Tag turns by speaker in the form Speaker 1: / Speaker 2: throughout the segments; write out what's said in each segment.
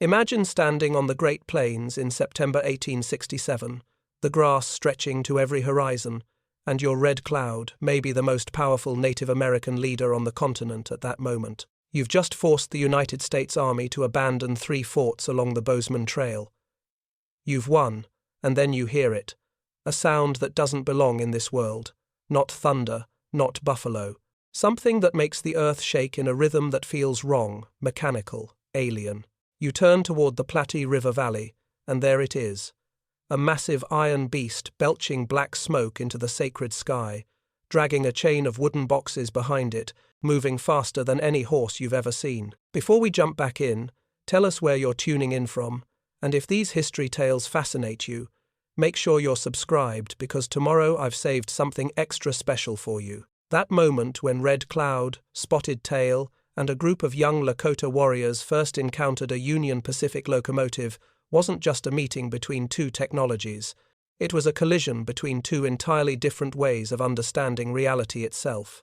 Speaker 1: Imagine standing on the Great Plains in September 1867, the grass stretching to every horizon, and your Red Cloud, maybe the most powerful Native American leader on the continent at that moment. You've just forced the United States Army to abandon 3 forts along the Bozeman Trail. You've won, and then you hear it, a sound that doesn't belong in this world, not thunder, not buffalo, something that makes the earth shake in a rhythm that feels wrong, mechanical, alien. You turn toward the Platte River valley, and there it is, a massive iron beast belching black smoke into the sacred sky, dragging a chain of wooden boxes behind it, moving faster than any horse you've ever seen. Before we jump back in, tell us where you're tuning in from, and if these history tales fascinate you, make sure you're subscribed because tomorrow I've saved something extra special for you. That moment when Red Cloud, Spotted Tail, and a group of young Lakota warriors first encountered a Union Pacific locomotive wasn't just a meeting between 2 technologies. It was a collision between 2 entirely different ways of understanding reality itself.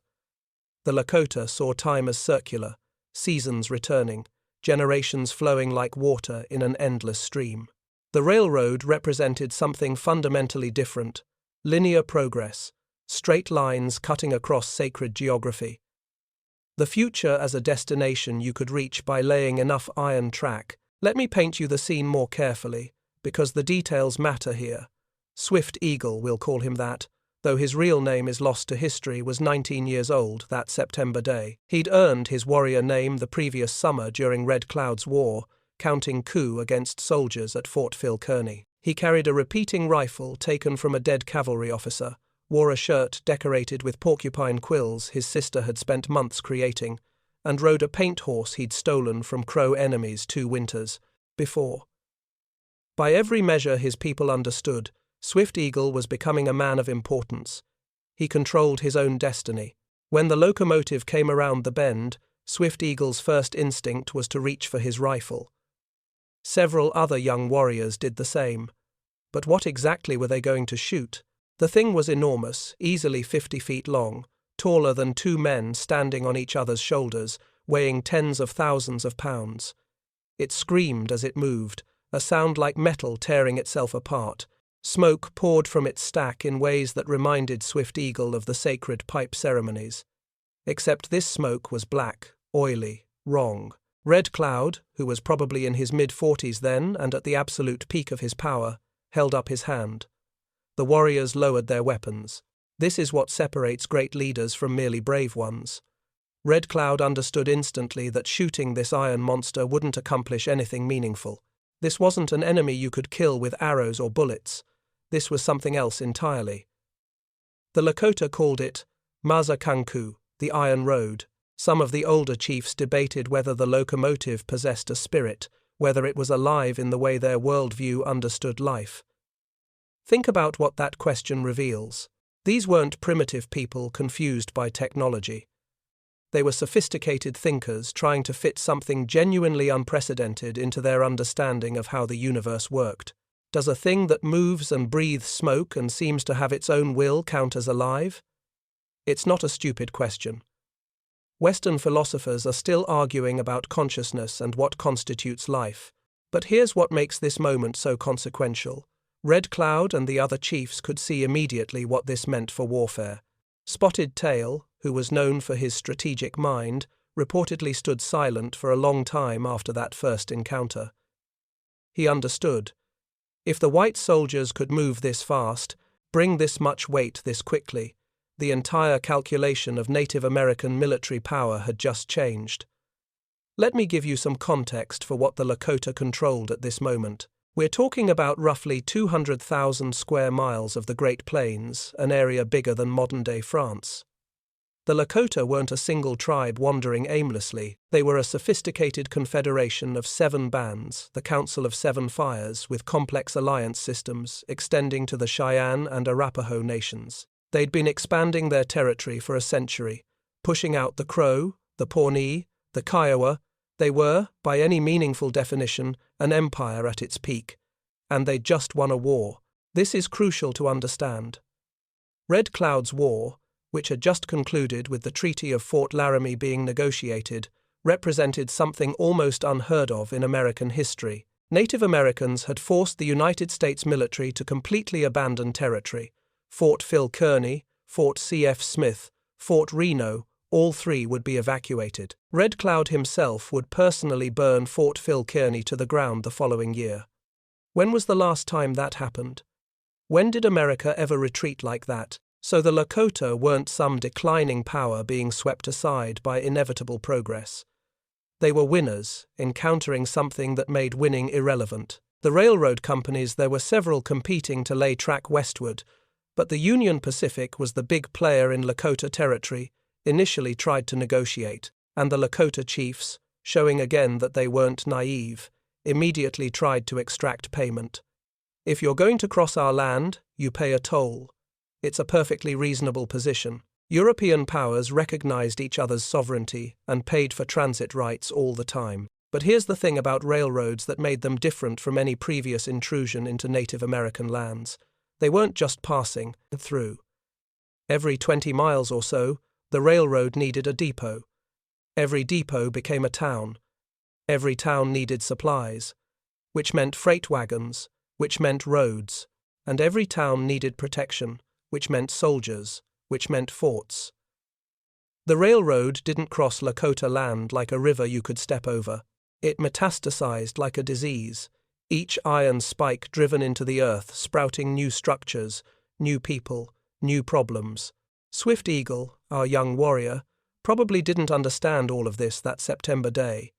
Speaker 1: The Lakota saw time as circular, seasons returning, generations flowing like water in an endless stream. The railroad represented something fundamentally different, linear progress, straight lines cutting across sacred geography. The future as a destination you could reach by laying enough iron track. Let me paint you the scene more carefully, because the details matter here. Swift Eagle, we'll call him that, though his real name is lost to history, was 19 years old that September day. He'd earned his warrior name the previous summer during Red Cloud's war, counting coup against soldiers at Fort Phil Kearny. He carried a repeating rifle taken from a dead cavalry officer, wore a shirt decorated with porcupine quills his sister had spent months creating, and rode a paint horse he'd stolen from Crow enemies 2 winters before. By every measure his people understood, Swift Eagle was becoming a man of importance. He controlled his own destiny. When the locomotive came around the bend, Swift Eagle's first instinct was to reach for his rifle. Several other young warriors did the same. But what exactly were they going to shoot? The thing was enormous, easily 50 feet long, taller than 2 men standing on each other's shoulders, weighing tens of thousands of pounds. It screamed as it moved, a sound like metal tearing itself apart. Smoke poured from its stack in ways that reminded Swift Eagle of the sacred pipe ceremonies. Except this smoke was black, oily, wrong. Red Cloud, who was probably in his mid-40s then and at the absolute peak of his power, held up his hand. The warriors lowered their weapons. This is what separates great leaders from merely brave ones. Red Cloud understood instantly that shooting this iron monster wouldn't accomplish anything meaningful. This wasn't an enemy you could kill with arrows or bullets. This was something else entirely. The Lakota called it Mazakanku, the Iron Road. Some of the older chiefs debated whether the locomotive possessed a spirit, whether it was alive in the way their worldview understood life. Think about what that question reveals. These weren't primitive people confused by technology. They were sophisticated thinkers trying to fit something genuinely unprecedented into their understanding of how the universe worked. Does a thing that moves and breathes smoke and seems to have its own will count as alive? It's not a stupid question. Western philosophers are still arguing about consciousness and what constitutes life. But here's what makes this moment so consequential. Red Cloud and the other chiefs could see immediately what this meant for warfare. Spotted Tail, who was known for his strategic mind, reportedly stood silent for a long time after that first encounter. He understood. If the white soldiers could move this fast, bring this much weight this quickly, the entire calculation of Native American military power had just changed. Let me give you some context for what the Lakota controlled at this moment. We're talking about roughly 200,000 square miles of the Great Plains, an area bigger than modern-day France. The Lakota weren't a single tribe wandering aimlessly. They were a sophisticated confederation of 7 bands, the Council of 7 Fires, with complex alliance systems extending to the Cheyenne and Arapaho nations. They'd been expanding their territory for a century, pushing out the Crow, the Pawnee, the Kiowa. They were, by any meaningful definition, an empire at its peak. And they'd just won a war. This is crucial to understand. Red Cloud's war, which had just concluded with the Treaty of Fort Laramie being negotiated, represented something almost unheard of in American history. Native Americans had forced the United States military to completely abandon territory. Fort Phil Kearny, Fort C.F. Smith, Fort Reno, all three would be evacuated. Red Cloud himself would personally burn Fort Phil Kearny to the ground the following year. When was the last time that happened? When did America ever retreat like that? So the Lakota weren't some declining power being swept aside by inevitable progress. They were winners, encountering something that made winning irrelevant. The railroad companies, there were several competing to lay track westward, but the Union Pacific was the big player in Lakota territory, initially tried to negotiate, and the Lakota chiefs, showing again that they weren't naive, immediately tried to extract payment. If you're going to cross our land, you pay a toll. It's a perfectly reasonable position. European powers recognized each other's sovereignty and paid for transit rights all the time. But here's the thing about railroads that made them different from any previous intrusion into Native American lands. They weren't just passing through. Every 20 miles or so, the railroad needed a depot. Every depot became a town. Every town needed supplies, which meant freight wagons, which meant roads, and every town needed protection, which meant soldiers, which meant forts. The railroad didn't cross Lakota land like a river you could step over. It metastasized like a disease, each iron spike driven into the earth, sprouting new structures, new people, new problems. Swift Eagle, our young warrior, probably didn't understand all of this that September day.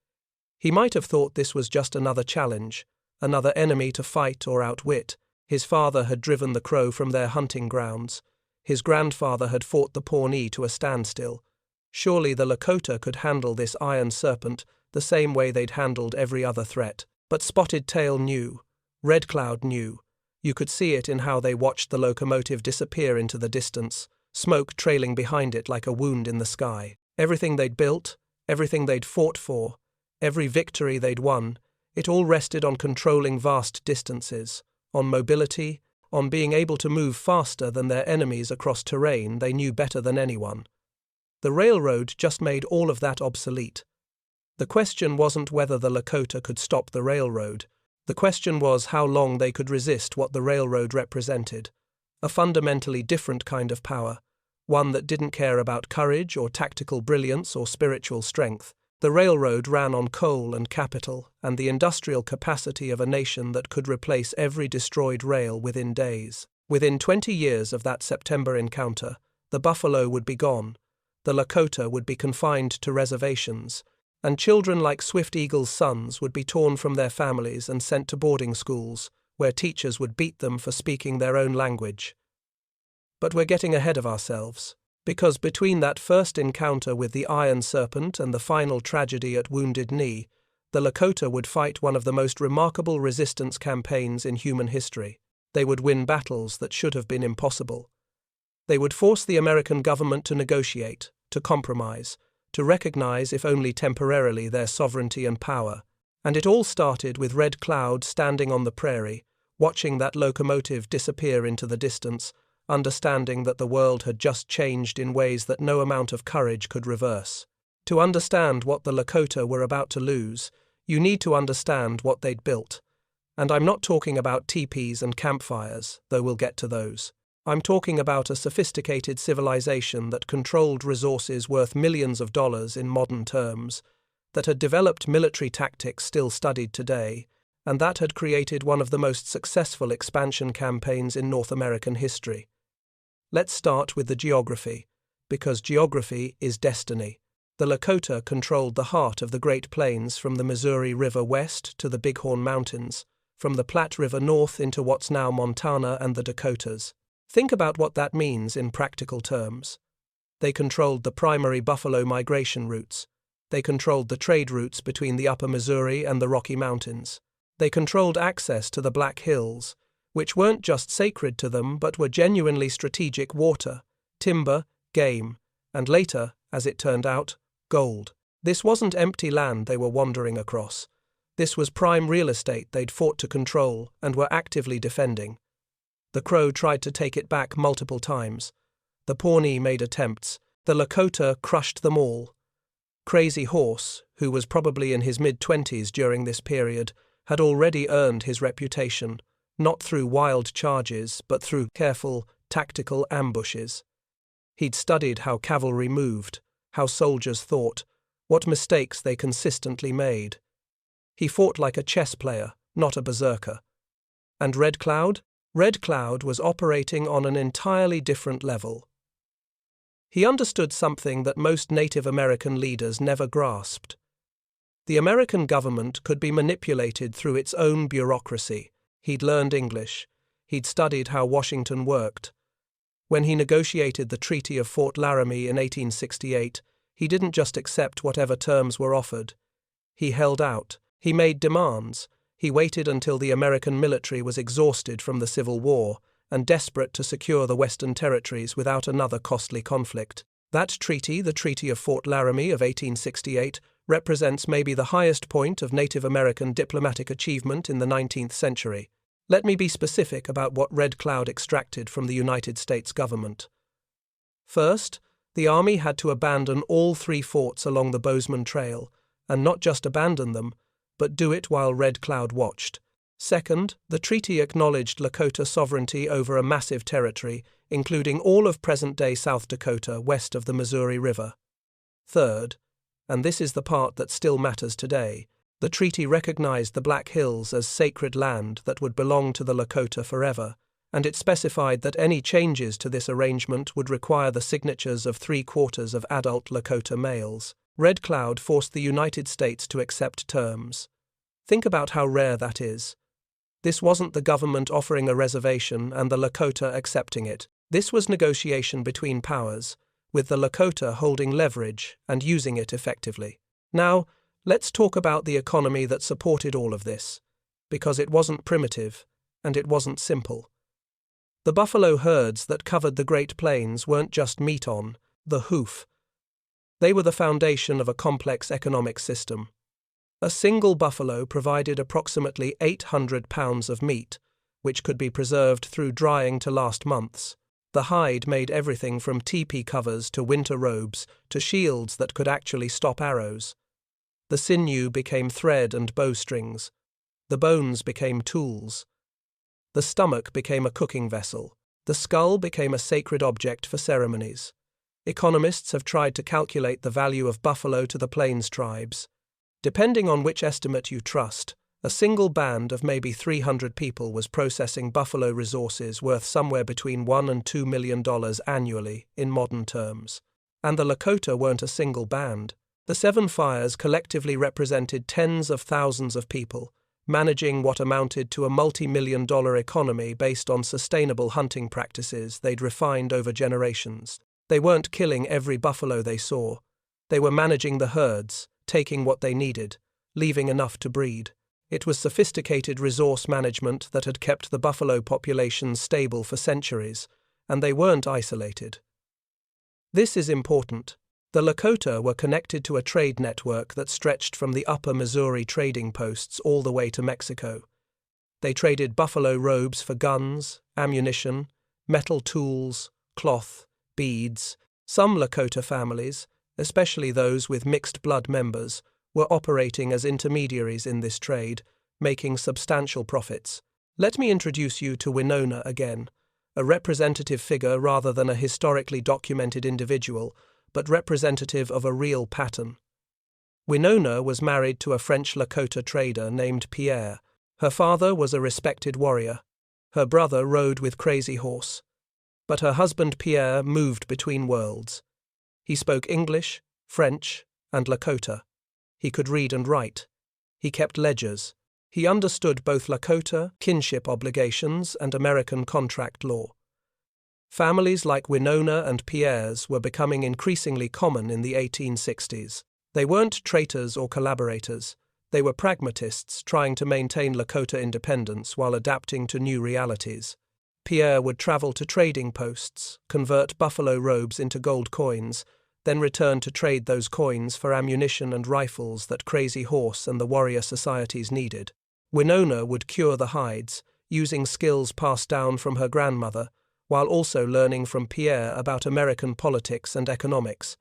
Speaker 1: He might have thought this was just another challenge, another enemy to fight or outwit. His father had driven the Crow from their hunting grounds. His grandfather had fought the Pawnee to a standstill. Surely the Lakota could handle this iron serpent the same way they'd handled every other threat. But Spotted Tail knew. Red Cloud knew. You could see it in how they watched the locomotive disappear into the distance, smoke trailing behind it like a wound in the sky. Everything they'd built, everything they'd fought for, every victory they'd won, it all rested on controlling vast distances, on mobility, on being able to move faster than their enemies across terrain they knew better than anyone. The railroad just made all of that obsolete. The question wasn't whether the Lakota could stop the railroad. The question was how long they could resist what the railroad represented. A fundamentally different kind of power, one that didn't care about courage or tactical brilliance or spiritual strength. The railroad ran on coal and capital and the industrial capacity of a nation that could replace every destroyed rail within days. Within 20 years of that September encounter, the buffalo would be gone, the Lakota would be confined to reservations, and children like Swift Eagle's sons would be torn from their families and sent to boarding schools, where teachers would beat them for speaking their own language. But we're getting ahead of ourselves, because between that first encounter with the Iron Serpent and the final tragedy at Wounded Knee, the Lakota would fight one of the most remarkable resistance campaigns in human history. They would win battles that should have been impossible. They would force the American government to negotiate, to compromise, to recognize, if only temporarily, their sovereignty and power. And it all started with Red Cloud standing on the prairie, watching that locomotive disappear into the distance, understanding that the world had just changed in ways that no amount of courage could reverse. To understand what the Lakota were about to lose, you need to understand what they'd built. And I'm not talking about teepees and campfires, though we'll get to those. I'm talking about a sophisticated civilization that controlled resources worth millions of dollars in modern terms, that had developed military tactics still studied today, and that had created one of the most successful expansion campaigns in North American history. Let's start with the geography, because geography is destiny. The Lakota controlled the heart of the Great Plains from the Missouri River west to the Bighorn Mountains, from the Platte River north into what's now Montana and the Dakotas. Think about what that means in practical terms. They controlled the primary buffalo migration routes. They controlled the trade routes between the upper Missouri and the Rocky Mountains. They controlled access to the Black Hills, which weren't just sacred to them but were genuinely strategic water, timber, game, and later, as it turned out, gold. This wasn't empty land they were wandering across. This was prime real estate they'd fought to control and were actively defending. The Crow tried to take it back multiple times. The Pawnee made attempts. The Lakota crushed them all. Crazy Horse, who was probably in his mid-20s during this period, had already earned his reputation, not through wild charges but through careful, tactical ambushes. He'd studied how cavalry moved, how soldiers thought, what mistakes they consistently made. He fought like a chess player, not a berserker. And Red Cloud? Red Cloud was operating on an entirely different level. He understood something that most Native American leaders never grasped. The American government could be manipulated through its own bureaucracy. He'd learned English. He'd studied how Washington worked. When he negotiated the Treaty of Fort Laramie in 1868, he didn't just accept whatever terms were offered. He held out. He made demands. He waited until the American military was exhausted from the Civil War and desperate to secure the Western Territories without another costly conflict. That treaty, the Treaty of Fort Laramie of 1868, represents maybe the highest point of Native American diplomatic achievement in the 19th century. Let me be specific about what Red Cloud extracted from the United States government. First, the Army had to abandon all 3 forts along the Bozeman Trail, and not just abandon them, but do it while Red Cloud watched. Second, the treaty acknowledged Lakota sovereignty over a massive territory, including all of present-day South Dakota west of the Missouri River. Third, and this is the part that still matters today, the treaty recognized the Black Hills as sacred land that would belong to the Lakota forever, and it specified that any changes to this arrangement would require the signatures of 3/4 of adult Lakota males. Red Cloud forced the United States to accept terms. Think about how rare that is. This wasn't the government offering a reservation and the Lakota accepting it. This was negotiation between powers, with the Lakota holding leverage and using it effectively. Now, let's talk about the economy that supported all of this, because it wasn't primitive and it wasn't simple. The buffalo herds that covered the Great Plains weren't just meat on the hoof. They were the foundation of a complex economic system. A single buffalo provided approximately 800 pounds of meat, which could be preserved through drying to last months. The hide made everything from teepee covers to winter robes to shields that could actually stop arrows. The sinew became thread and bowstrings. The bones became tools. The stomach became a cooking vessel. The skull became a sacred object for ceremonies. Economists have tried to calculate the value of buffalo to the Plains tribes. Depending on which estimate you trust, a single band of maybe 300 people was processing buffalo resources worth somewhere between $1 and $2 million annually in modern terms. And the Lakota weren't a single band. The 7 Fires collectively represented tens of thousands of people, managing what amounted to a multi-million-dollar economy based on sustainable hunting practices they'd refined over generations. They weren't killing every buffalo they saw. They were managing the herds, taking what they needed, leaving enough to breed. It was sophisticated resource management that had kept the buffalo population stable for centuries, and they weren't isolated. This is important. The Lakota were connected to a trade network that stretched from the upper Missouri trading posts all the way to Mexico. They traded buffalo robes for guns, ammunition, metal tools, cloth, beads. Some Lakota families, especially those with mixed blood members, were operating as intermediaries in this trade, making substantial profits. Let me introduce you to Winona again, a representative figure rather than a historically documented individual, but representative of a real pattern. Winona was married to a French Lakota trader named Pierre. Her father was a respected warrior. Her brother rode with Crazy Horse. But her husband Pierre moved between worlds. He spoke English, French, and Lakota. He could read and write. He kept ledgers. He understood both Lakota kinship obligations and American contract law. Families like Winona and Pierre's were becoming increasingly common in the 1860s. They weren't traitors or collaborators. They were pragmatists trying to maintain Lakota independence while adapting to new realities. Pierre would travel to trading posts, convert buffalo robes into gold coins, then return to trade those coins for ammunition and rifles that Crazy Horse and the warrior societies needed. Winona would cure the hides, using skills passed down from her grandmother, while also learning from Pierre about American politics and economics.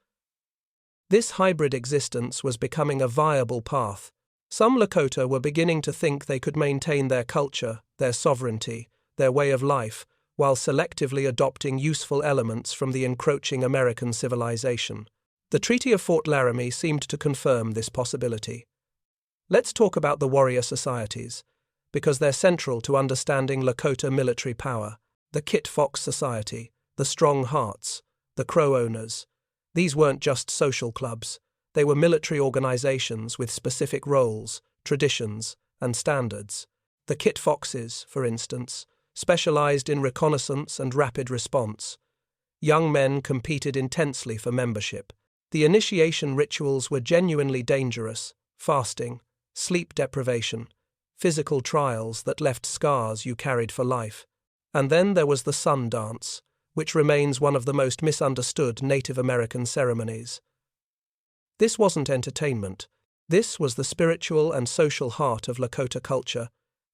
Speaker 1: This hybrid existence was becoming a viable path. Some Lakota were beginning to think they could maintain their culture, their sovereignty, their way of life, while selectively adopting useful elements from the encroaching American civilization. The Treaty of Fort Laramie seemed to confirm this possibility. Let's talk about the warrior societies, because they're central to understanding Lakota military power. The Kit Fox Society, the Strong Hearts, the Crow Owners. These weren't just social clubs. They were military organizations with specific roles, traditions, and standards. The Kit Foxes, for instance, specialized in reconnaissance and rapid response. Young men competed intensely for membership. The initiation rituals were genuinely dangerous: fasting, sleep deprivation, physical trials that left scars you carried for life. And then there was the sun dance, which remains one of the most misunderstood Native American ceremonies. This wasn't entertainment. This was the spiritual and social heart of Lakota culture,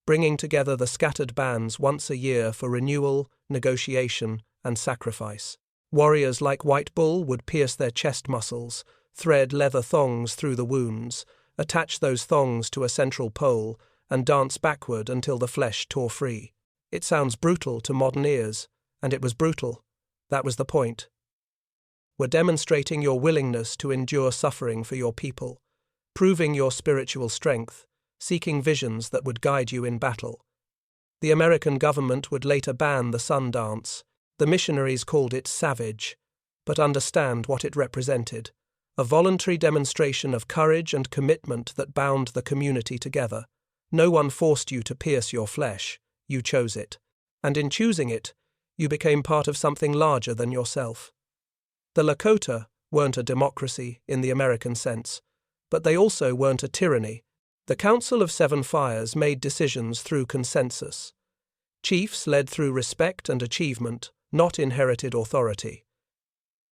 Speaker 1: bringing together the scattered bands once a year for renewal, negotiation, and sacrifice. Warriors like White Bull would pierce their chest muscles, thread leather thongs through the wounds, attach those thongs to a central pole, and dance backward until the flesh tore free. It sounds brutal to modern ears, and it was brutal. That was the point. We're demonstrating your willingness to endure suffering for your people, proving your spiritual strength, seeking visions that would guide you in battle. The American government would later ban the sun dance. The missionaries called it savage, but understand what it represented: a voluntary demonstration of courage and commitment that bound the community together. No one forced you to pierce your flesh, you chose it. And in choosing it, you became part of something larger than yourself. The Lakota weren't a democracy in the American sense, but they also weren't a tyranny. The Council of Seven Fires made decisions through consensus. Chiefs led through respect and achievement, not inherited authority.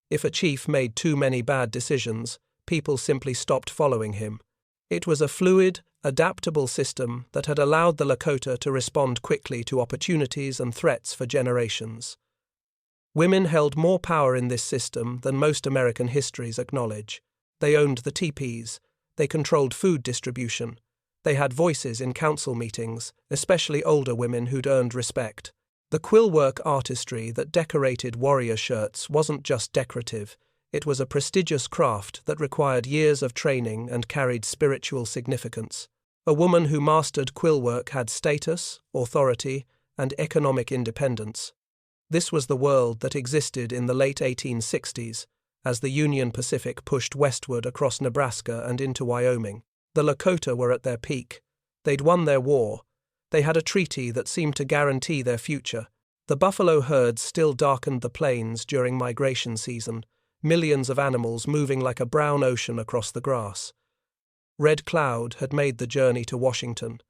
Speaker 1: If a chief made too many bad decisions, people simply stopped following him. It was a fluid, adaptable system that had allowed the Lakota to respond quickly to opportunities and threats for generations. Women held more power in this system than most American histories acknowledge. They owned the teepees. They controlled food distribution. They had voices in council meetings, especially older women who'd earned respect. The quillwork artistry that decorated warrior shirts wasn't just decorative. It was a prestigious craft that required years of training and carried spiritual significance. A woman who mastered quillwork had status, authority, and economic independence. This was the world that existed in the late 1860s, as the Union Pacific pushed westward across Nebraska and into Wyoming. The Lakota were at their peak. They'd won their war. They had a treaty that seemed to guarantee their future. The buffalo herds still darkened the plains during migration season, millions of animals moving like a brown ocean across the grass. Red Cloud had made the journey to Washington.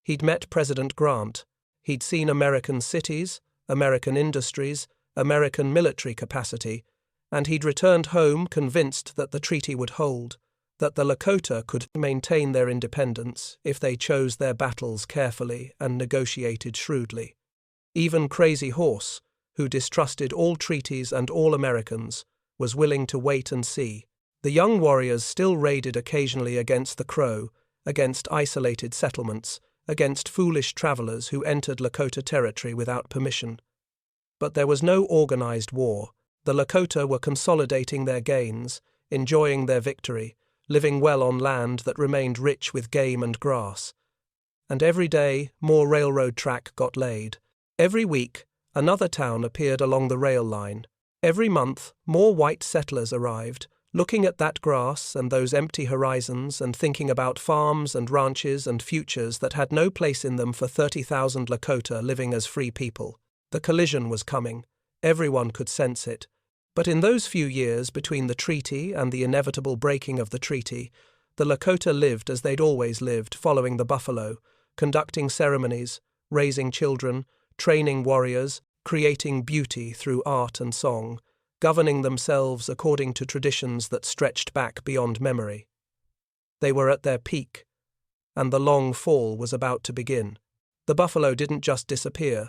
Speaker 1: He'd met President Grant. He'd seen American cities, American industries, American military capacity, and he'd returned home convinced that the treaty would hold, that the Lakota could maintain their independence if they chose their battles carefully and negotiated shrewdly. Even Crazy Horse, who distrusted all treaties and all Americans, was willing to wait and see. The young warriors still raided occasionally against the Crow, against isolated settlements, against foolish travelers who entered Lakota territory without permission. But there was no organized war. The Lakota were consolidating their gains, enjoying their victory, living well on land that remained rich with game and grass. And every day, more railroad track got laid. Every week, another town appeared along the rail line. Every month, more white settlers arrived, looking at that grass and those empty horizons and thinking about farms and ranches and futures that had no place in them for 30,000 Lakota living as free people. The collision was coming. Everyone could sense it. But in those few years between the treaty and the inevitable breaking of the treaty, the Lakota lived as they'd always lived, following the buffalo, conducting ceremonies, raising children, training warriors, creating beauty through art and song, governing themselves according to traditions that stretched back beyond memory. They were at their peak, and the long fall was about to begin. The buffalo didn't just disappear.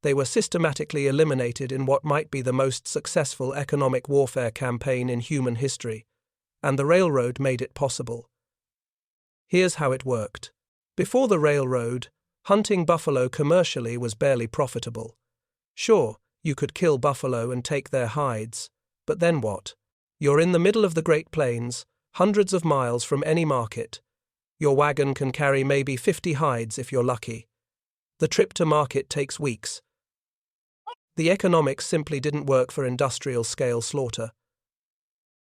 Speaker 1: They were systematically eliminated in what might be the most successful economic warfare campaign in human history. and the railroad made it possible. Here's how it worked. Before the railroad, hunting buffalo commercially was barely profitable. Sure, you could kill buffalo and take their hides, but then what? You're in the middle of the Great Plains, hundreds of miles from any market. Your wagon can carry maybe 50 hides if you're lucky. The trip to market takes weeks. The economics simply didn't work for industrial-scale slaughter.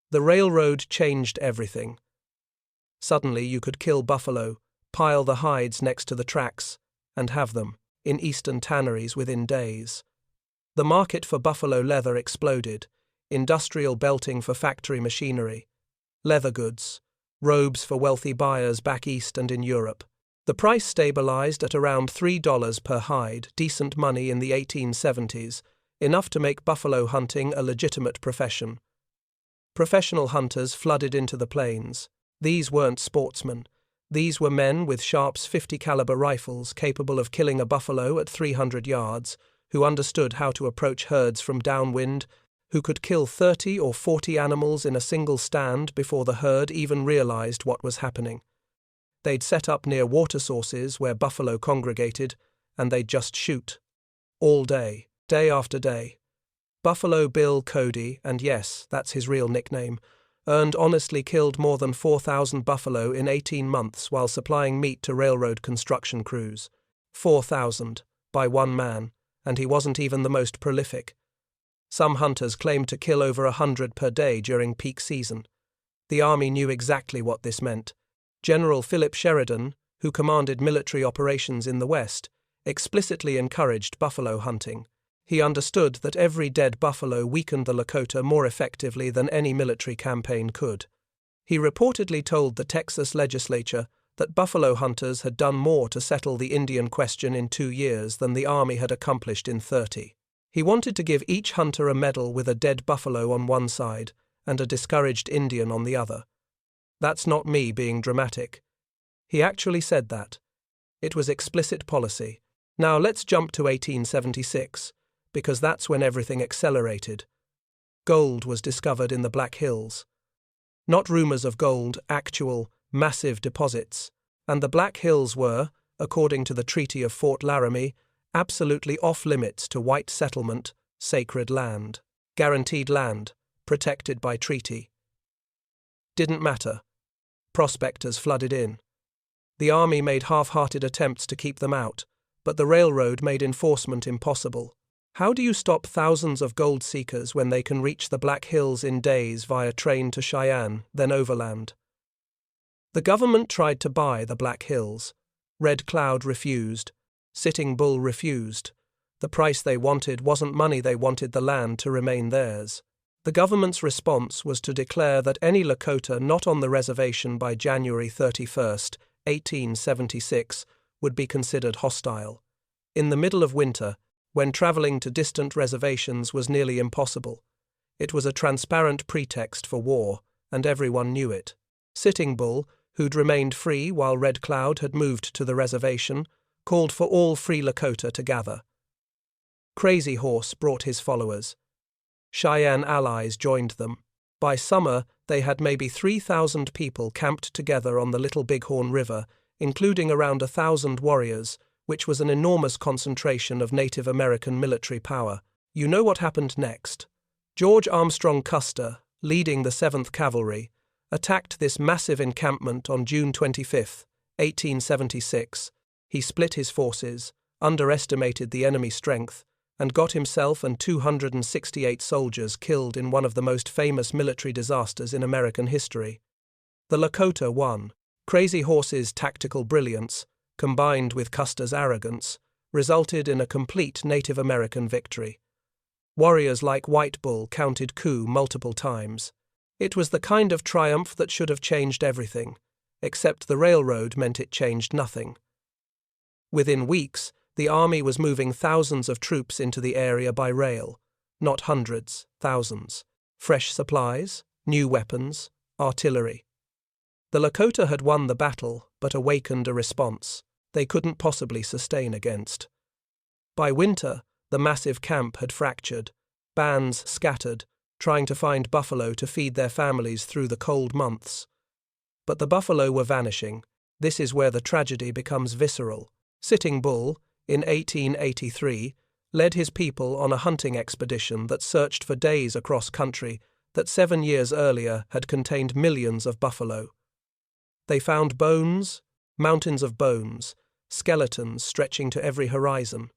Speaker 1: The railroad changed everything. Suddenly you could kill buffalo, pile the hides next to the tracks, and have them in eastern tanneries within days. The market for buffalo leather exploded, industrial belting for factory machinery, leather goods, robes for wealthy buyers back east and in Europe. The price stabilized at around $3 per hide, decent money in the 1870s, enough to make buffalo hunting a legitimate profession. Professional hunters flooded into the plains. These weren't sportsmen. These were men with Sharp's .50 caliber rifles capable of killing a buffalo at 300 yards, who understood how to approach herds from downwind, who could kill 30 or 40 animals in a single stand before the herd even realized what was happening. They'd set up near water sources where buffalo congregated, and they'd just shoot. All day, day after day. Buffalo Bill Cody, and yes, that's his real nickname, honestly killed more than 4,000 buffalo in 18 months while supplying meat to railroad construction crews. 4,000, by one man, and he wasn't even the most prolific. Some hunters claimed to kill over 100 per day during peak season. The Army knew exactly what this meant. General Philip Sheridan, who commanded military operations in the West, explicitly encouraged buffalo hunting. He understood that every dead buffalo weakened the Lakota more effectively than any military campaign could. He reportedly told the Texas legislature that buffalo hunters had done more to settle the Indian question in 2 years than the Army had accomplished in 30. He wanted to give each hunter a medal with a dead buffalo on one side and a discouraged Indian on the other. That's not me being dramatic. He actually said that. It was explicit policy. Now let's jump to 1876, because that's when everything accelerated. Gold was discovered in the Black Hills. Not rumors of gold, actual, massive deposits. And the Black Hills were, according to the Treaty of Fort Laramie, absolutely off-limits to white settlement, sacred land. Guaranteed land, protected by treaty. Didn't matter. Prospectors flooded in. The Army made half-hearted attempts to keep them out, but the railroad made enforcement impossible. How do you stop thousands of gold seekers when they can reach the Black Hills in days via train to Cheyenne, then overland? The government tried to buy the Black Hills. Red Cloud refused. Sitting Bull refused. The price they wanted wasn't money, they wanted the land to remain theirs. The government's response was to declare that any Lakota not on the reservation by January 31, 1876, would be considered hostile. In the middle of winter, when traveling to distant reservations was nearly impossible, it was a transparent pretext for war, and everyone knew it. Sitting Bull, who'd remained free while Red Cloud had moved to the reservation, called for all free Lakota to gather. Crazy Horse brought his followers. Cheyenne allies joined them. By summer, they had maybe 3,000 people camped together on the Little Bighorn River, including around 1,000 warriors, which was an enormous concentration of Native American military power. You know what happened next. George Armstrong Custer, leading the 7th Cavalry, attacked this massive encampment on June 25, 1876. He split his forces, underestimated the enemy strength, and got himself and 268 soldiers killed in one of the most famous military disasters in American history. The Lakota won. Crazy Horse's tactical brilliance, combined with Custer's arrogance, resulted in a complete Native American victory. Warriors like White Bull counted coup multiple times. It was the kind of triumph that should have changed everything, except the railroad meant it changed nothing. Within weeks, the Army was moving thousands of troops into the area by rail, not hundreds, thousands. Fresh supplies, new weapons, artillery. The Lakota had won the battle, but awakened a response they couldn't possibly sustain against. By winter, the massive camp had fractured, bands scattered, trying to find buffalo to feed their families through the cold months. But the buffalo were vanishing. This is where the tragedy becomes visceral. Sitting Bull, in 1883, led his people on a hunting expedition that searched for days across country that 7 years earlier had contained millions of buffalo. They found bones, mountains of bones, skeletons stretching to every horizon.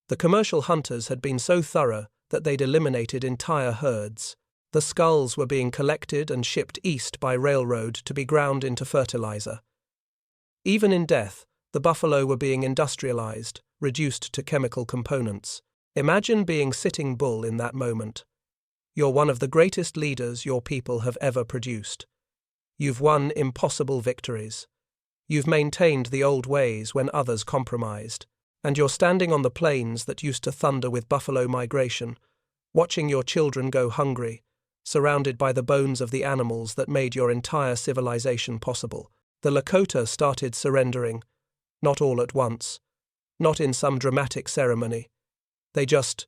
Speaker 1: The commercial hunters had been so thorough that they'd eliminated entire herds. The skulls were being collected and shipped east by railroad to be ground into fertilizer. Even in death, the buffalo were being industrialized, reduced to chemical components. Imagine being Sitting Bull in that moment. You're one of the greatest leaders your people have ever produced. You've won impossible victories. You've maintained the old ways when others compromised. And you're standing on the plains that used to thunder with buffalo migration, watching your children go hungry, surrounded by the bones of the animals that made your entire civilization possible. The Lakota started surrendering, not all at once, not in some dramatic ceremony. They just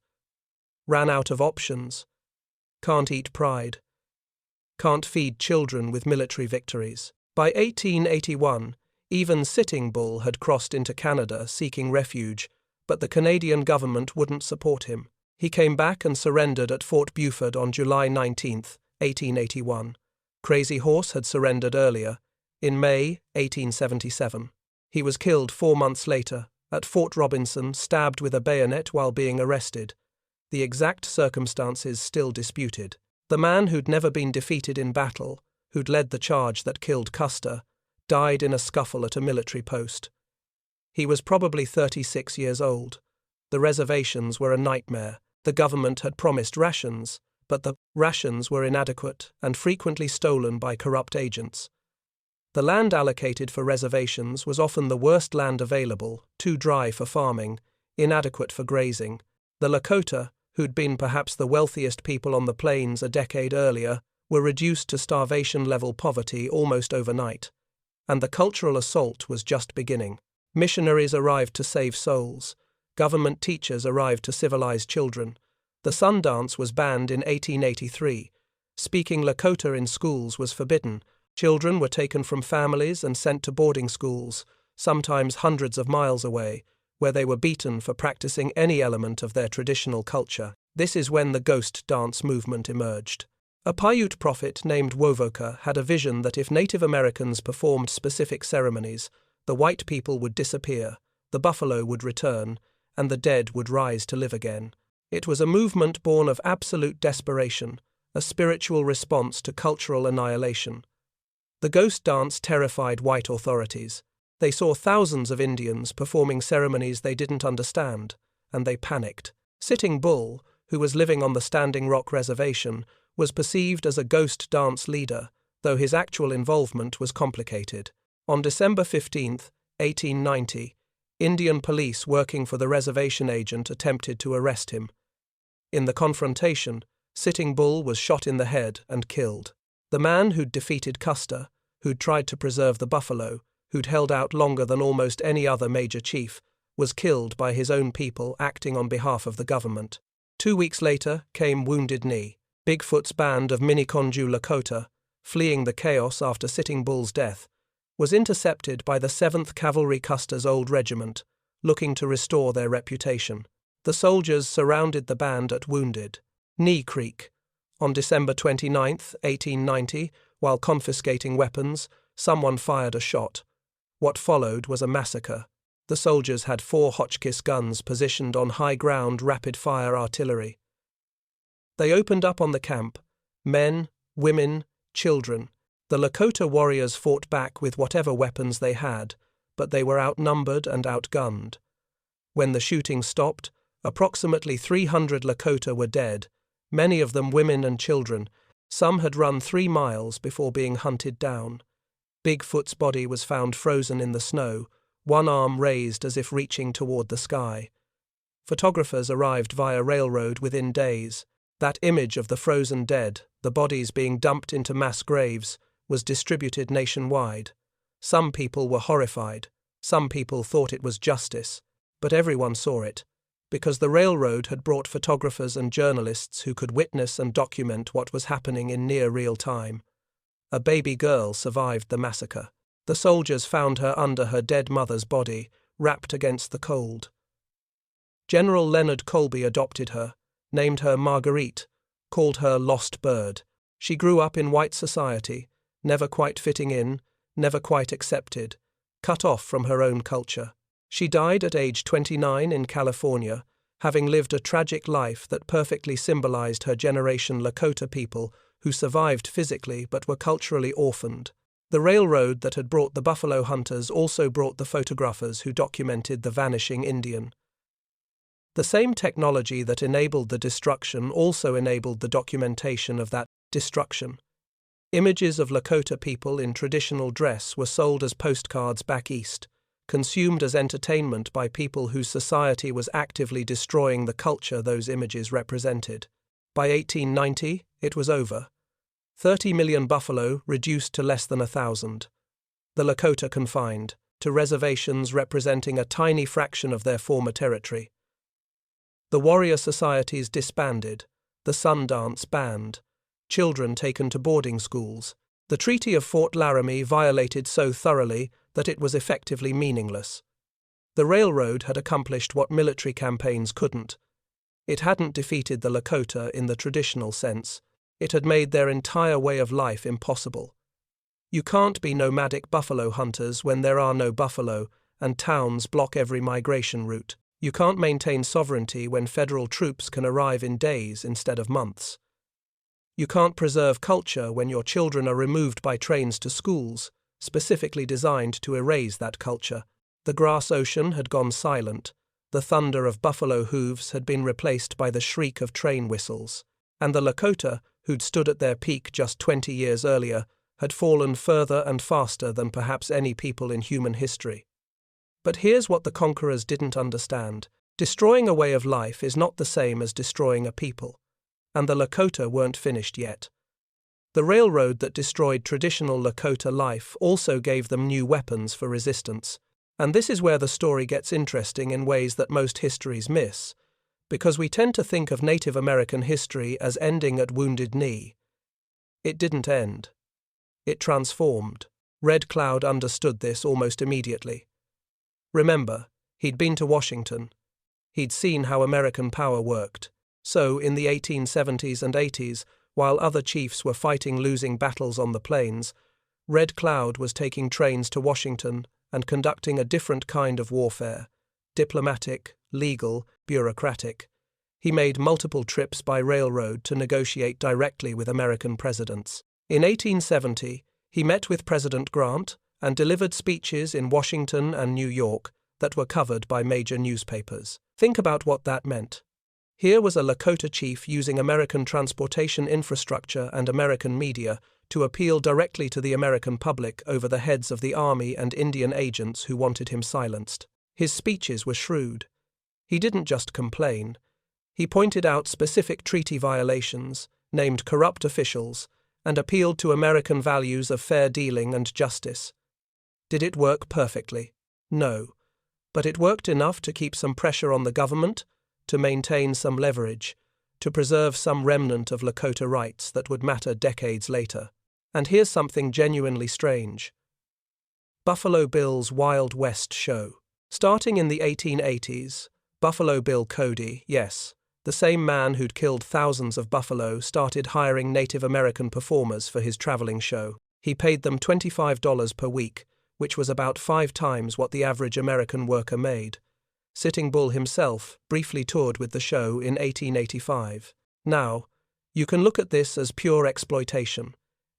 Speaker 1: ran out of options. Can't eat pride. Can't feed children with military victories. By 1881, even Sitting Bull had crossed into Canada seeking refuge, but the Canadian government wouldn't support him. He came back and surrendered at Fort Buford on July 19, 1881. Crazy Horse had surrendered earlier, in May 1877. He was killed 4 months later, at Fort Robinson, stabbed with a bayonet while being arrested. The exact circumstances still disputed. The man who'd never been defeated in battle, who'd led the charge that killed Custer, died in a scuffle at a military post. He was probably 36 years old. The reservations were a nightmare. The government had promised rations, but the rations were inadequate and frequently stolen by corrupt agents. The land allocated for reservations was often the worst land available, too dry for farming, inadequate for grazing. The Lakota, who'd been perhaps the wealthiest people on the plains a decade earlier, were reduced to starvation-level poverty almost overnight. And the cultural assault was just beginning. Missionaries arrived to save souls. Government teachers arrived to civilize children. The sun dance was banned in 1883. Speaking Lakota in schools was forbidden. Children were taken from families and sent to boarding schools, sometimes hundreds of miles away, where they were beaten for practicing any element of their traditional culture. This is when the ghost dance movement emerged. A Paiute prophet named Wovoka had a vision that if Native Americans performed specific ceremonies, the white people would disappear, the buffalo would return, and the dead would rise to live again. It was a movement born of absolute desperation, a spiritual response to cultural annihilation. The ghost dance terrified white authorities. They saw thousands of Indians performing ceremonies they didn't understand, and they panicked. Sitting Bull, who was living on the Standing Rock Reservation, was perceived as a ghost dance leader, though his actual involvement was complicated. On December 15, 1890, Indian police working for the reservation agent attempted to arrest him. In the confrontation, Sitting Bull was shot in the head and killed. The man who'd defeated Custer, who'd tried to preserve the buffalo, who'd held out longer than almost any other major chief, was killed by his own people acting on behalf of the government. 2 weeks later came Wounded Knee, Bigfoot's band of Miniconjou Lakota, fleeing the chaos after Sitting Bull's death, was intercepted by the 7th Cavalry Custer's old regiment, looking to restore their reputation. The soldiers surrounded the band at Wounded Knee Creek. On December 29, 1890, while confiscating weapons, someone fired a shot. What followed was a massacre. The soldiers had 4 Hotchkiss guns positioned on high-ground rapid-fire artillery. They opened up on the camp. Men, women, children. The Lakota warriors fought back with whatever weapons they had, but they were outnumbered and outgunned. When the shooting stopped, approximately 300 Lakota were dead, many of them women and children. Some had run 3 miles before being hunted down. Bigfoot's body was found frozen in the snow, one arm raised as if reaching toward the sky. Photographers arrived via railroad within days. That image of the frozen dead, the bodies being dumped into mass graves, was distributed nationwide. Some people were horrified. Some people thought it was justice. But everyone saw it. because the railroad had brought photographers and journalists who could witness and document what was happening in near real time. A baby girl survived the massacre. The soldiers found her under her dead mother's body, wrapped against the cold. General Leonard Colby adopted her, named her Marguerite, called her Lost Bird. She grew up in white society, never quite fitting in, never quite accepted, cut off from her own culture. She died at age 29 in California, having lived a tragic life that perfectly symbolized her generation Lakota people who survived physically but were culturally orphaned. The railroad that had brought the buffalo hunters also brought the photographers who documented the vanishing Indian. The same technology that enabled the destruction also enabled the documentation of that destruction. Images of Lakota people in traditional dress were sold as postcards back east, consumed as entertainment by people whose society was actively destroying the culture those images represented. By 1890, it was over. 30 million buffalo reduced to less than 1,000. The Lakota confined to reservations representing a tiny fraction of their former territory. The warrior societies disbanded, the Sundance banned, children taken to boarding schools. The Treaty of Fort Laramie violated so thoroughly that it was effectively meaningless. The railroad had accomplished what military campaigns couldn't. It hadn't defeated the Lakota in the traditional sense. It had made their entire way of life impossible. You can't be nomadic buffalo hunters when there are no buffalo and towns block every migration route. You can't maintain sovereignty when federal troops can arrive in days instead of months. You can't preserve culture when your children are removed by trains to schools, specifically designed to erase that culture. The grass ocean had gone silent. The thunder of buffalo hooves had been replaced by the shriek of train whistles. And the Lakota, who'd stood at their peak just 20 years earlier, had fallen further and faster than perhaps any people in human history. But here's what the conquerors didn't understand. Destroying a way of life is not the same as destroying a people. And the Lakota weren't finished yet. The railroad that destroyed traditional Lakota life also gave them new weapons for resistance. And this is where the story gets interesting in ways that most histories miss, because we tend to think of Native American history as ending at Wounded Knee. It didn't end. It transformed. Red Cloud understood this almost immediately. Remember, he'd been to Washington. He'd seen how American power worked. So, in the 1870s and 80s, while other chiefs were fighting losing battles on the plains, Red Cloud was taking trains to Washington and conducting a different kind of warfare, diplomatic, legal, bureaucratic. He made multiple trips by railroad to negotiate directly with American presidents. In 1870, he met with President Grant and delivered speeches in Washington and New York that were covered by major newspapers. Think about what that meant. Here was a Lakota chief using American transportation infrastructure and American media to appeal directly to the American public over the heads of the Army and Indian agents who wanted him silenced. His speeches were shrewd. He didn't just complain. He pointed out specific treaty violations, named corrupt officials, and appealed to American values of fair dealing and justice. Did it work perfectly? No. But it worked enough to keep some pressure on the government, to maintain some leverage, to preserve some remnant of Lakota rights that would matter decades later. And here's something genuinely strange. Buffalo Bill's Wild West show. Starting in the 1880s, Buffalo Bill Cody, yes, the same man who'd killed thousands of buffalo, started hiring Native American performers for his traveling show. He paid them $25 per week, which was about 5 times what the average American worker made. Sitting Bull himself briefly toured with the show in 1885. Now, you can look at this as pure exploitation.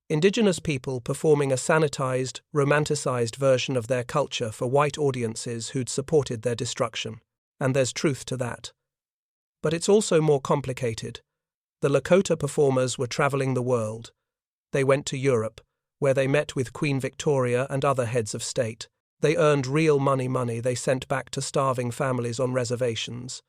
Speaker 1: Indigenous people performing a sanitized, romanticized version of their culture for white audiences who'd supported their destruction. And there's truth to that. But it's also more complicated. The Lakota performers were traveling the world. They went to Europe, where they met with Queen Victoria and other heads of state. They earned real money they sent back to starving families on reservations.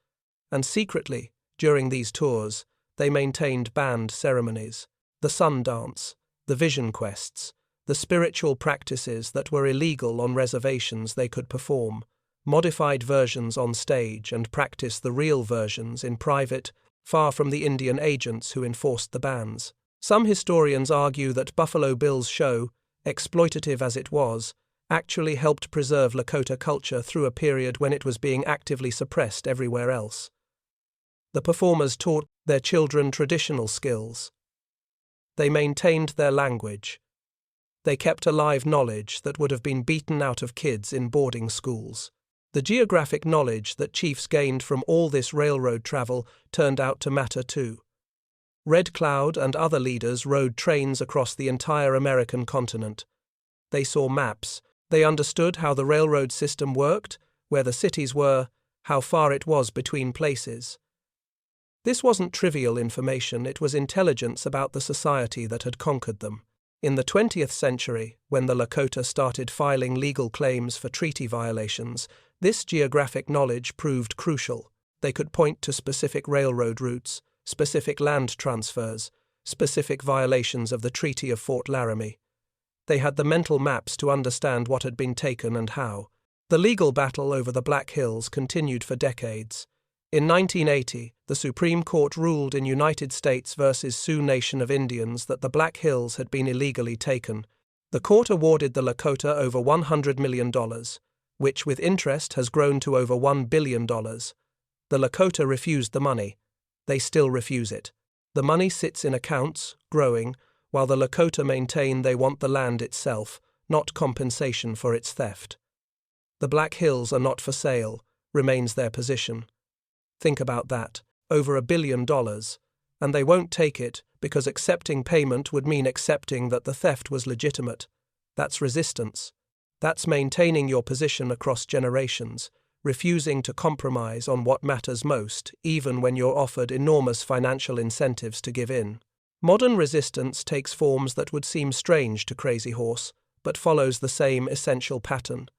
Speaker 1: And secretly, during these tours, they maintained banned ceremonies, the sun dance, the vision quests, the spiritual practices that were illegal on reservations they could perform, modified versions on stage, and practice the real versions in private, far from the Indian agents who enforced the bans. Some historians argue that Buffalo Bill's show, exploitative as it was, actually helped preserve Lakota culture through a period when it was being actively suppressed everywhere else. The performers taught their children traditional skills. They maintained their language. They kept alive knowledge that would have been beaten out of kids in boarding schools. The geographic knowledge that chiefs gained from all this railroad travel turned out to matter too. Red Cloud and other leaders rode trains across the entire American continent. They saw maps. They understood how the railroad system worked, where the cities were, how far it was between places. This wasn't trivial information, it was intelligence about the society that had conquered them. In the 20th century, when the Lakota started filing legal claims for treaty violations, this geographic knowledge proved crucial. They could point to specific railroad routes, specific land transfers, specific violations of the Treaty of Fort Laramie. They had the mental maps to understand what had been taken and how. The legal battle over the Black Hills continued for decades. In 1980, the Supreme Court ruled in United States versus Sioux Nation of Indians that the Black Hills had been illegally taken. The court awarded the Lakota over $100 million, which with interest has grown to over $1 billion. The Lakota refused the money. They still refuse it. The money sits in accounts, growing, while the Lakota maintain they want the land itself, not compensation for its theft. The Black Hills are not for sale, remains their position. Think about that, over $1 billion, and they won't take it because accepting payment would mean accepting that the theft was legitimate. That's resistance. That's maintaining your position across generations, refusing to compromise on what matters most, even when you're offered enormous financial incentives to give in. Modern resistance takes forms that would seem strange to Crazy Horse, but follows the same essential pattern.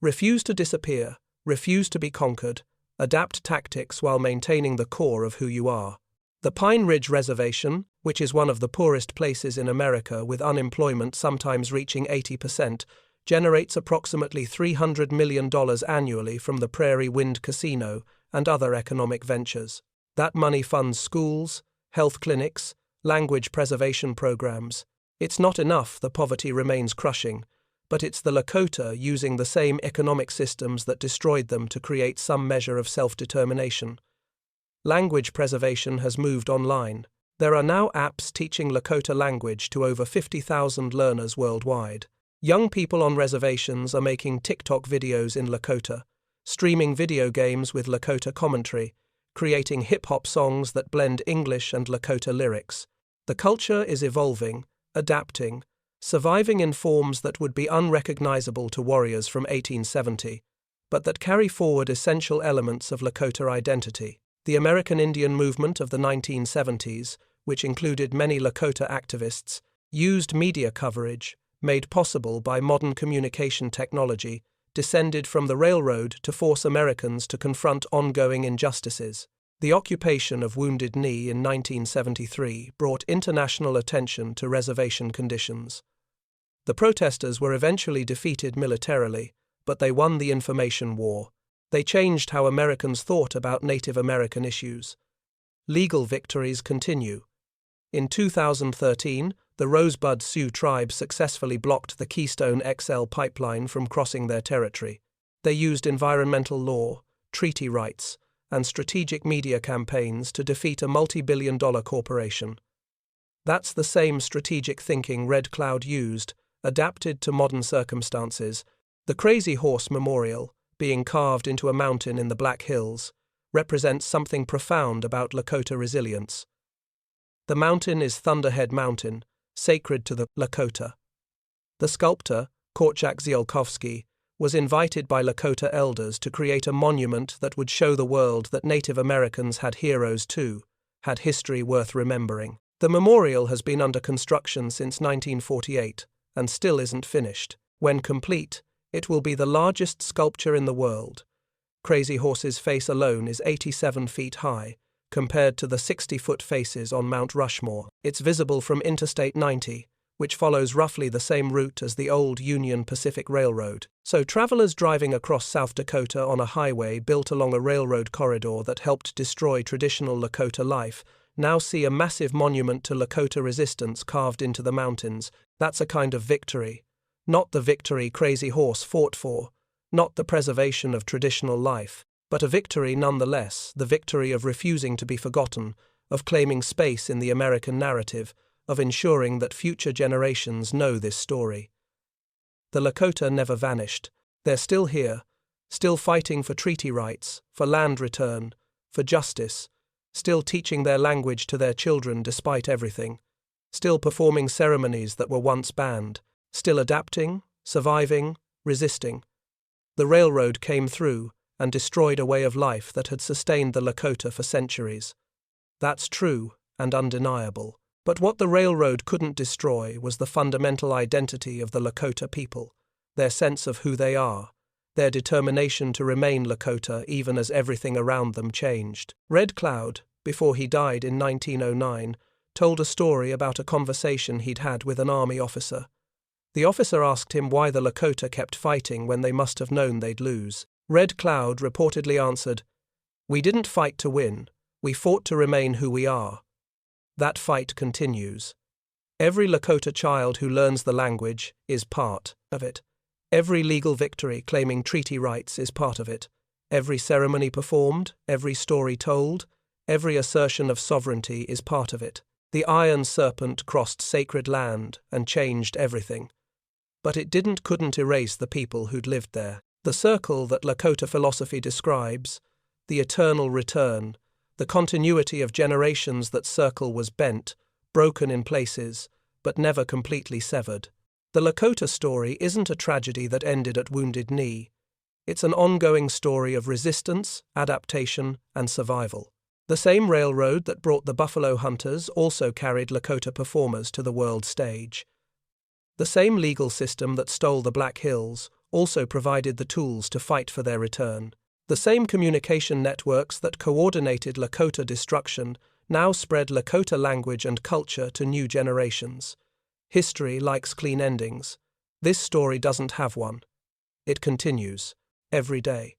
Speaker 1: Refuse to disappear, refuse to be conquered, adapt tactics while maintaining the core of who you are. The Pine Ridge Reservation, which is one of the poorest places in America with unemployment sometimes reaching 80%, generates approximately $300 million annually from the Prairie Wind Casino and other economic ventures. That money funds schools, health clinics, language preservation programs. It's not enough, the poverty remains crushing, but it's the Lakota using the same economic systems that destroyed them to create some measure of self-determination. Language preservation has moved online. There are now apps teaching Lakota language to over 50,000 learners worldwide. Young people on reservations are making TikTok videos in Lakota, streaming video games with Lakota commentary, creating hip-hop songs that blend English and Lakota lyrics. The culture is evolving, adapting, surviving in forms that would be unrecognizable to warriors from 1870, but that carry forward essential elements of Lakota identity. The American Indian movement of the 1970s, which included many Lakota activists, used media coverage, made possible by modern communication technology, descended from the railroad to force Americans to confront ongoing injustices. The occupation of Wounded Knee in 1973 brought international attention to reservation conditions. The protesters were eventually defeated militarily, but they won the information war. They changed how Americans thought about Native American issues. Legal victories continue. In 2013, the Rosebud Sioux tribe successfully blocked the Keystone XL pipeline from crossing their territory. They used environmental law, treaty rights, and strategic media campaigns to defeat a multi-billion-dollar corporation. That's the same strategic thinking Red Cloud used, adapted to modern circumstances. The Crazy Horse Memorial, being carved into a mountain in the Black Hills, represents something profound about Lakota resilience. The mountain is Thunderhead Mountain, sacred to the Lakota. The sculptor, Korczak Ziolkowski, was invited by Lakota elders to create a monument that would show the world that Native Americans had heroes too, had history worth remembering. The memorial has been under construction since 1948 and still isn't finished. When complete, it will be the largest sculpture in the world. Crazy Horse's face alone is 87 feet high, compared to the 60-foot faces on Mount Rushmore. It's visible from Interstate 90, which follows roughly the same route as the old Union Pacific Railroad. So travelers driving across South Dakota on a highway built along a railroad corridor that helped destroy traditional Lakota life now see a massive monument to Lakota resistance carved into the mountains. That's a kind of victory. Not the victory Crazy Horse fought for, not the preservation of traditional life, but a victory nonetheless, the victory of refusing to be forgotten, of claiming space in the American narrative, of ensuring that future generations know this story. The Lakota never vanished. They're still here, still fighting for treaty rights, for land return, for justice, still teaching their language to their children despite everything, still performing ceremonies that were once banned, still adapting, surviving, resisting. The railroad came through and destroyed a way of life that had sustained the Lakota for centuries. That's true and undeniable. But what the railroad couldn't destroy was the fundamental identity of the Lakota people, their sense of who they are, their determination to remain Lakota even as everything around them changed. Red Cloud, before he died in 1909, told a story about a conversation he'd had with an army officer. The officer asked him why the Lakota kept fighting when they must have known they'd lose. Red Cloud reportedly answered, "We didn't fight to win, we fought to remain who we are." That fight continues. Every Lakota child who learns the language is part of it. Every legal victory claiming treaty rights is part of it. Every ceremony performed, every story told, every assertion of sovereignty is part of it. The Iron Serpent crossed sacred land and changed everything. But it couldn't erase the people who'd lived there. The circle that Lakota philosophy describes, the eternal return, the continuity of generations, that circle was bent, broken in places, but never completely severed. The Lakota story isn't a tragedy that ended at Wounded Knee. It's an ongoing story of resistance, adaptation, and survival. The same railroad that brought the buffalo hunters also carried Lakota performers to the world stage. The same legal system that stole the Black Hills also provided the tools to fight for their return. The same communication networks that coordinated Lakota destruction now spread Lakota language and culture to new generations. History likes clean endings. This story doesn't have one. It continues, every day.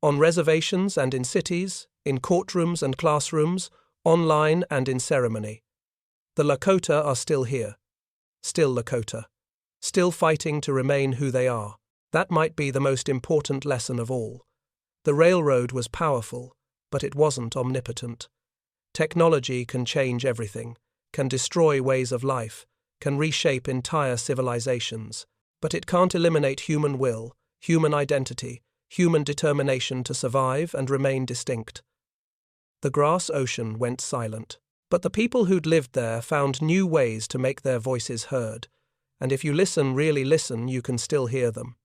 Speaker 1: On reservations and in cities, in courtrooms and classrooms, online and in ceremony. The Lakota are still here. Still Lakota. Still fighting to remain who they are. That might be the most important lesson of all. The railroad was powerful, but it wasn't omnipotent. Technology can change everything, can destroy ways of life, can reshape entire civilizations, but it can't eliminate human will, human identity, human determination to survive and remain distinct. The grass ocean went silent, but the people who'd lived there found new ways to make their voices heard, and if you listen, really listen, you can still hear them.